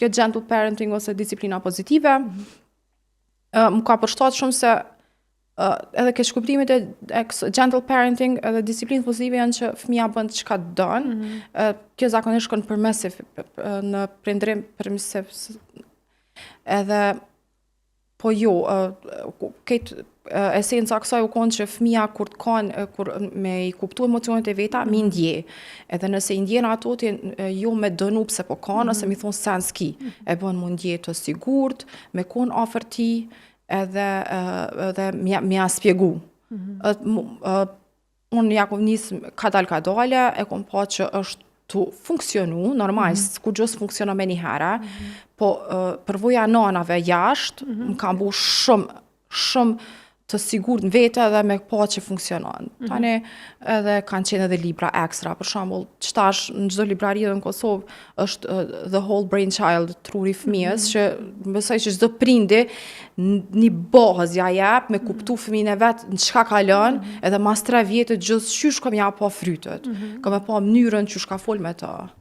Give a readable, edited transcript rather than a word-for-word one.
kjo gentle parenting ose disiplina pozitive. Më ka përshtatë shumë se edhe ke shkuptimit e gentle parenting edhe disiplinë pozitive janë që fëmija bën çka don. Kjo zakonisht shkon permissive në prindërim permissive. Edhe po jo, esenca kësaj u konë që fëmija kur me i kuptu emocionet e veta, mi ndje. Edhe nëse i ndjen ato, jo me dënu pse po kanë, ose mi thonë sen s'ki. E bën mu ndje të sigurt, me konë afër ti, edhe mi a spjegu. Unë ja kom nisë kadale, e kom pa që është të funksionu, normal, ku gjës funksionon me një herë, po përvoja nanave jashtë, më kam bu shumë të sigurt në vete dhe me pa që funksionon. Tani edhe kanë qenë edhe libra ekstra, për shembull, çtash në çdo librari në Kosovë është The Whole Brain Child, truri fëmijës, që besoj që çdo prindi një bazë ja jep me kuptu fëmijën e vet në çka ka lënë, edhe mas 3 vjetë gjithë qysh kam ja pa frytet. Kam e pa mënyrën qysh ka fol me ta.